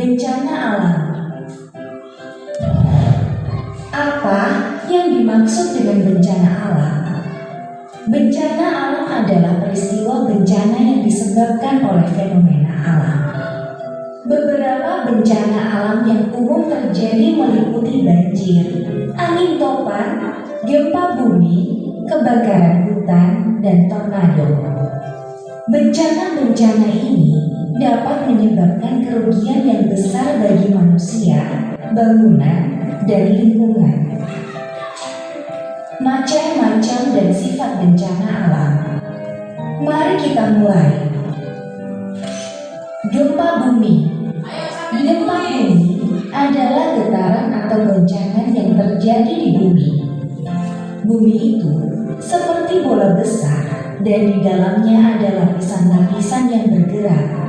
Bencana alam. Apa yang dimaksud dengan bencana alam? Bencana alam adalah peristiwa bencana yang disebabkan oleh fenomena alam. Beberapa bencana alam yang umum terjadi meliputi banjir, angin topan, gempa bumi, kebakaran hutan, dan tornado. Bencana-bencana ini dapat menyebabkan kerugian yang besar bagi manusia, bangunan, dan lingkungan. Macam-macam dan sifat bencana alam. Mari kita mulai. Gempa bumi. Gempa bumi adalah getaran atau goncangan yang terjadi di bumi. Bumi itu seperti bola besar dan di dalamnya ada lapisan-lapisan yang bergerak.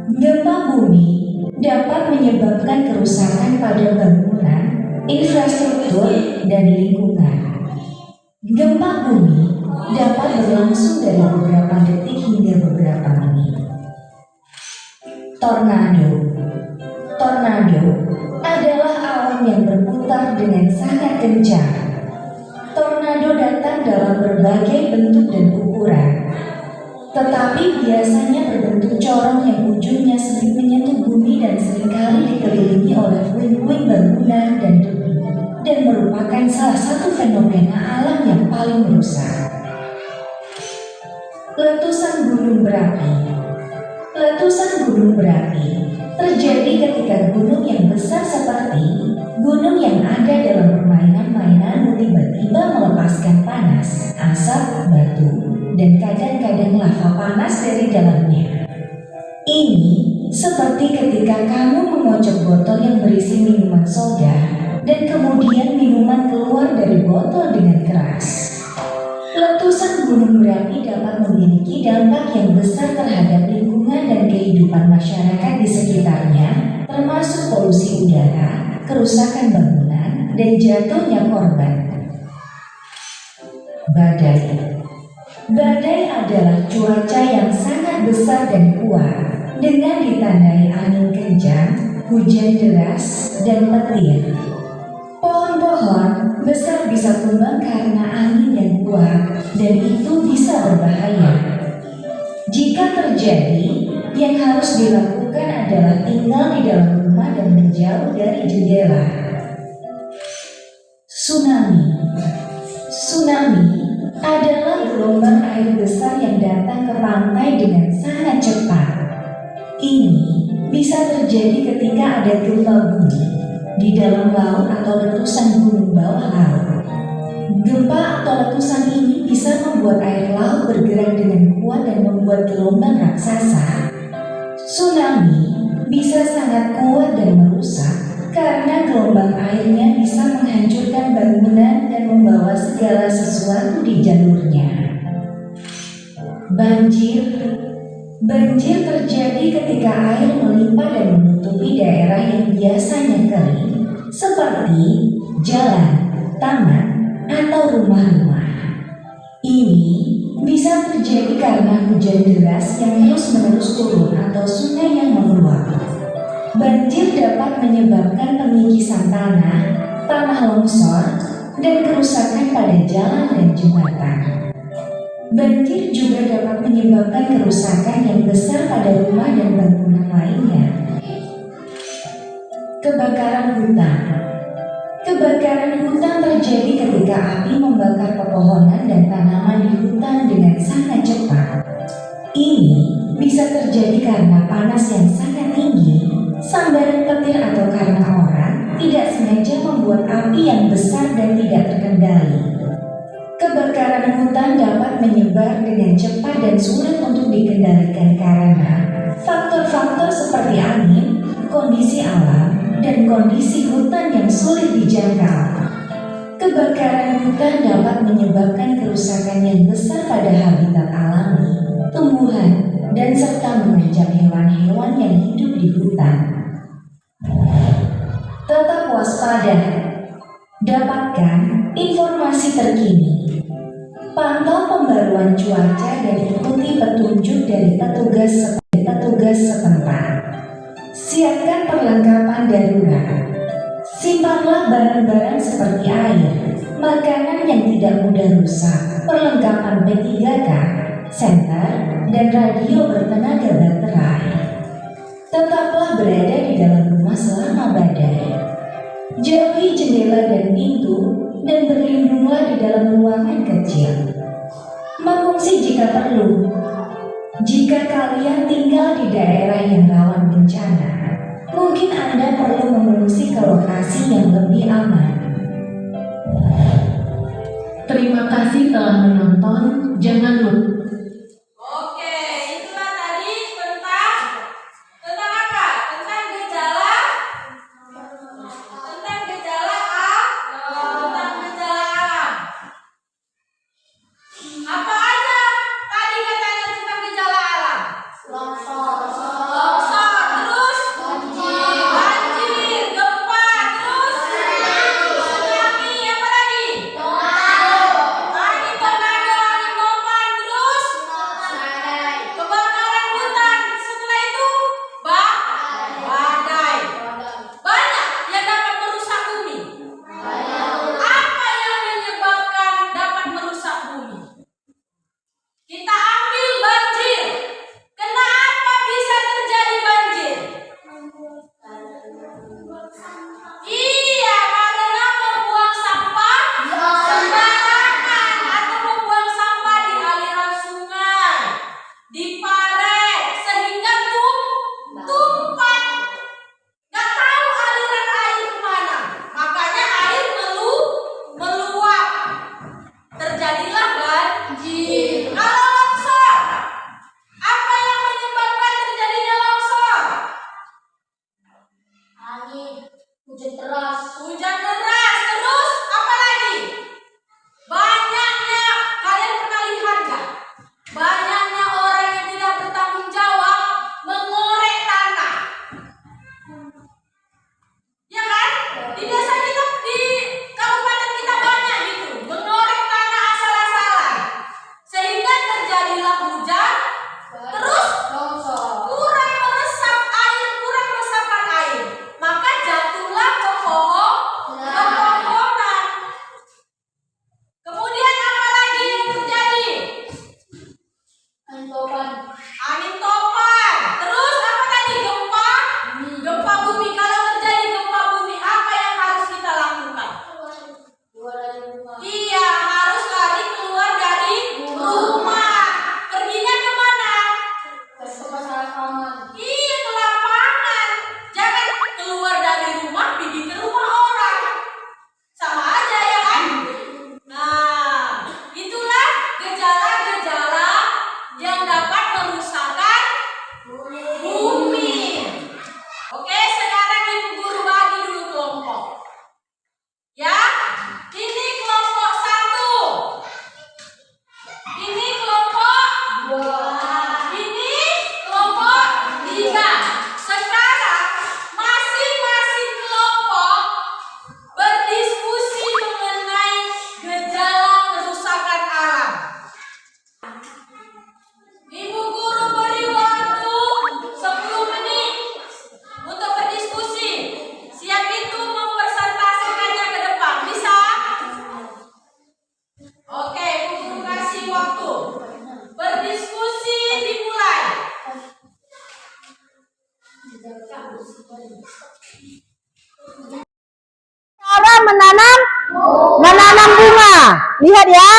Gempa bumi dapat menyebabkan kerusakan pada bangunan, infrastruktur, dan lingkungan. Gempa bumi dapat berlangsung dari beberapa detik hingga beberapa menit. Tornado. Tornado adalah awan yang berputar dengan sangat kencang. Tornado datang dalam berbagai bentuk dan ukuran, tetapi biasanya berbentuk corong yang ujungnya sering menyentuh bumi dan seringkali dikelilingi oleh puing-puing bangunan dan debu, dan merupakan salah satu fenomena alam yang paling merusak. Letusan gunung berapi. Letusan gunung berapi terjadi ketika gunung yang besar seperti gunung yang ada dalam permainan-mainan tiba-tiba melepaskan panas, asap, batu, dan kadang-kadang lava panas dari dalamnya. Ini seperti ketika kamu mengocok botol yang berisi minuman soda dan kemudian minuman keluar dari botol dengan keras. Letusan gunung berapi dapat memiliki dampak yang besar terhadap lingkungan dan kehidupan masyarakat di sekitarnya, termasuk polusi udara, kerusakan bangunan, dan jatuhnya korban. Badai. Badai adalah cuaca yang sangat besar dan kuat, dengan ditandai angin kencang, hujan deras, dan petir. Pohon-pohon besar bisa tumbang karena angin yang kuat, dan itu bisa berbahaya. Jika terjadi, yang harus dilakukan adalah tinggal di dalam rumah dan menjauh dari jendela. Tsunami. Tsunami adalah gelombang air besar yang datang ke pantai dengan sangat cepat. Ini bisa terjadi ketika ada gempa bumi di dalam laut atau letusan gunung bawah laut. Gempa atau letusan ini bisa membuat air laut bergerak dengan kuat dan membuat gelombang raksasa. Tsunami bisa sangat kuat dan merusak karena gelombang airnya bisa menghancurkan bangunan dan membawa segala sesuatu di jalurnya. Banjir. Banjir terjadi ketika air melimpah dan menutupi daerah yang biasanya kering, seperti jalan, taman, atau rumah-rumah. Ini bisa terjadi karena hujan deras yang terus-menerus turun atau sungai yang meluap. Banjir dapat menyebabkan pengikisan tanah, tanah longsor, dan kerusakan pada jalan dan jembatan. Banjir juga dapat menyebabkan kerusakan yang besar pada rumah dan bangunan lainnya. Kebakaran hutan. Kebakaran hutan terjadi ketika api membakar pepohonan dan tanaman di hutan dengan sangat cepat. Ini bisa terjadi karena panas yang sangat tinggi, sambaran petir, atau karena orang tidak sengaja membuat api yang besar dan tidak terkendali. Kebakaran hutan dapat menyebar dengan cepat dan sulit untuk dikendalikan karena faktor-faktor seperti angin, kondisi alam, dan kondisi hutan yang sulit dijangkau. Kebakaran hutan dapat menyebabkan kerusakan yang besar pada habitat alami, tumbuhan, dan serta mengancam hewan-hewan yang hidup di hutan. Tetap waspada. Dapatkan informasi terkini. Pantau pembaruan cuaca dan ikuti petunjuk dari petugas setempat. Siapkan perlengkapan barang-barang seperti air, makanan yang tidak mudah rusak, perlengkapan P3K, senter, dan radio bertenaga baterai. Tetaplah berada di dalam rumah selama badai. Jauhi jendela dan pintu dan berlindunglah di dalam ruangan kecil. Mengungsi jika perlu. Jika kalian tinggal di daerah yang rawan bencana, mungkin Anda perlu mengungsi ke lokasi yang lebih aman. Terima kasih telah menonton. Jangan lupa cara menanam bunga. Lihat ya.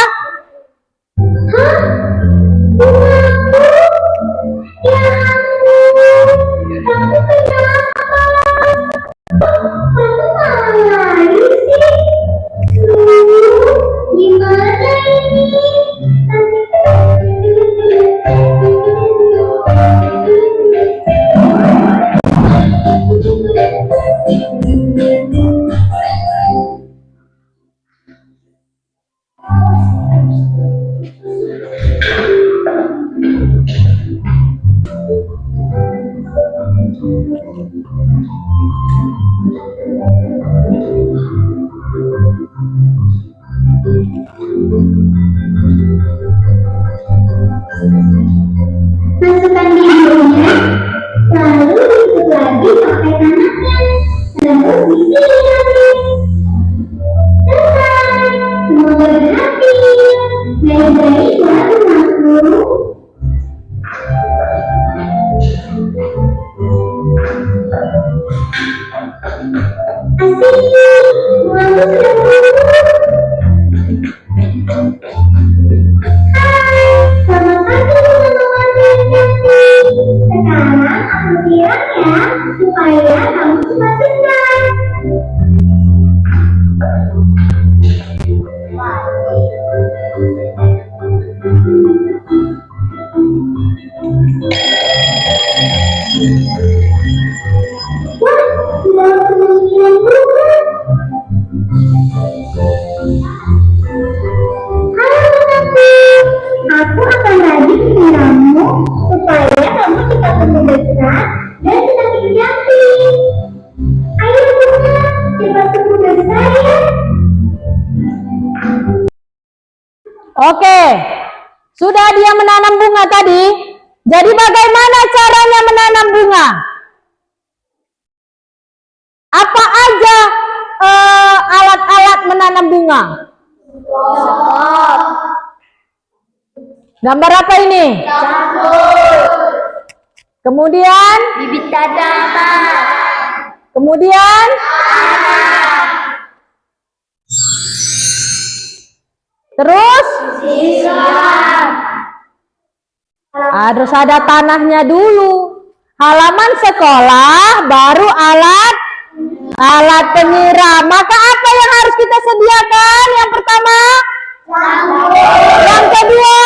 Masukkan bibirnya, lalu tutup lagi pakai tangannya, lalu isi lagi. bungaku sudah tumbuh. Hai, selamat pagi bunga-bunga yang cantik. Sekarang aku siram ya, supaya kamu cepat besar. Wah, sudah kemudian bunga. Halo bungaku, aku akan rajin menyirammu supaya kamu cepat tumbuh besar dan semakin cantik. Ayo bunga, cepat tumbuh besar ya. Oke, sudah dia menanam bunga tadi. Jadi bagaimana caranya menanam bunga? Apa aja alat-alat menanam bunga? Gambar apa ini? Kemudian? Bibit tanaman. Kemudian? Terus? Harus ada tanahnya dulu. Halaman sekolah, baru alat penyiram. Maka apa yang harus kita sediakan? Yang pertama? Yang kedua?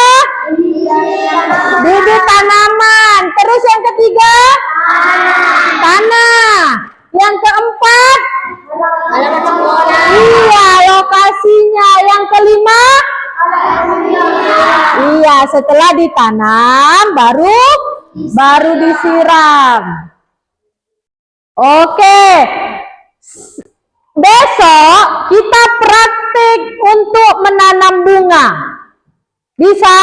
Bibit tanaman. Terus yang ketiga? Tanah. Yang keempat? Iya, lokasinya. Yang kelima? Iya, setelah ditanam baru disiram. Oke. Besok kita praktik untuk menanam bunga. Bisa?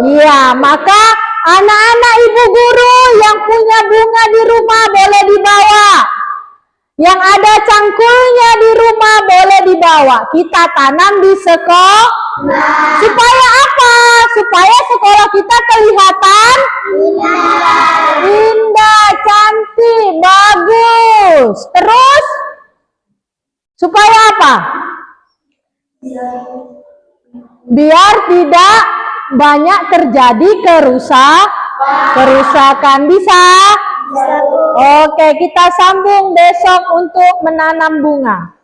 Iya, maka anak-anak ibu guru yang punya bunga di rumah boleh dibawa. Yang ada cangkulnya di rumah boleh dibawa. Kita tanam di sekolah. Supaya apa? Supaya sekolah kita kelihatan indah, cantik, bagus. Terus? Supaya apa? Biar tidak banyak terjadi kerusakan. Bisa? Oke, kita sambung besok untuk menanam bunga.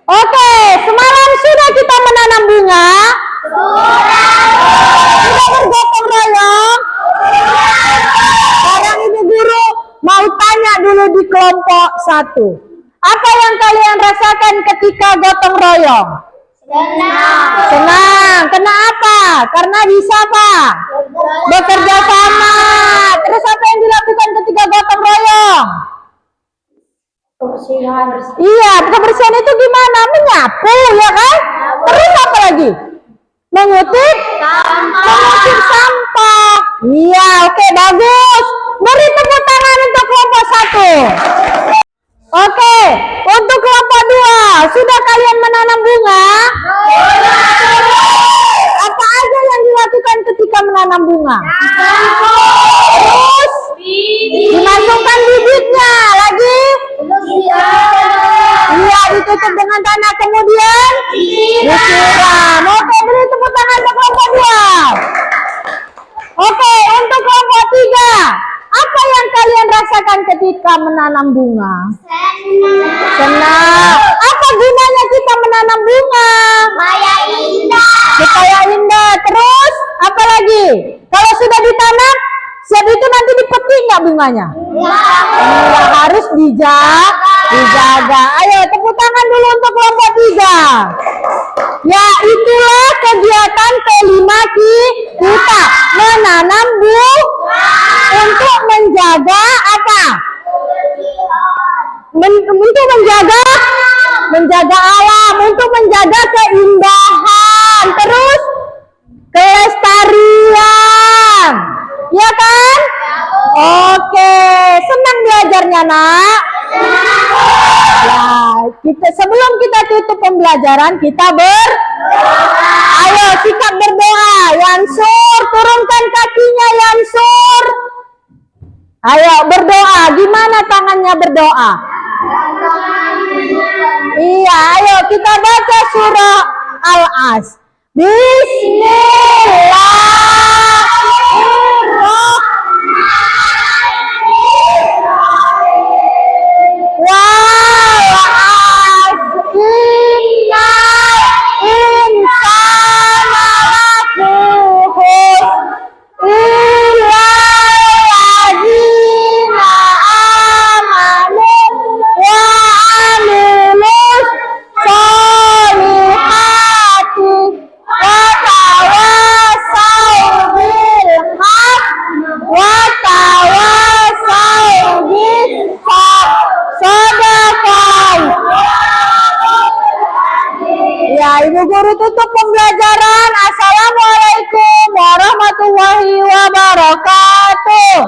Oke, semalam sudah kita menanam bunga. Sudah bergotong royong. Sekarang Ibu Guru mau tanya dulu di kelompok 1. Apa yang kalian rasakan ketika gotong royong? Senang. Kenapa? Karena bisa apa? Bekerja sama. Terus apa yang dilakukan ketika gotong royong? Iya, kebersihan itu gimana? Menyapu, ya kan? Terus apa lagi? Mengutip sampah. Iya, oke, bagus. Beri tepuk tangan untuk kelompok 1. Oke, untuk kelompok 2, sudah kalian menanam bunga? Apa aja yang dilakukan ketika menanam bunga? Terus dimasukkan bibitnya, lagi? Iya, ditutup dengan tanah, kemudian disiram. Oke, beri tepuk tangan untuk kelompok 2. Oke, untuk kelompok 3, apa yang kalian rasakan ketika menanam bunga? Senang. Apa gunanya kita menanam bunga? Supaya indah. Terus apa lagi? Kalau sudah ditanam, siap itu nanti dipetik nggak bunganya? Iya, harus dijaga. Ayo tepuk tangan dulu untuk kelompok 3. Ya, itulah kegiatan kelima kita menanam bunga untuk menjaga apa? Untuk menjaga alam, untuk menjaga keindahan, terus kelestarian, ya kan? Oke, senang belajarnya, Nak? Ya, sebelum kita tutup pembelajaran, kita ayo sikap berdoa. Yansur, turunkan kakinya, Yansur. Ayo berdoa. Gimana tangannya berdoa? Iya, ayo kita baca surah Al-As. Ibu Guru tutup pembelajaran. Assalamualaikum warahmatullahi wabarakatuh.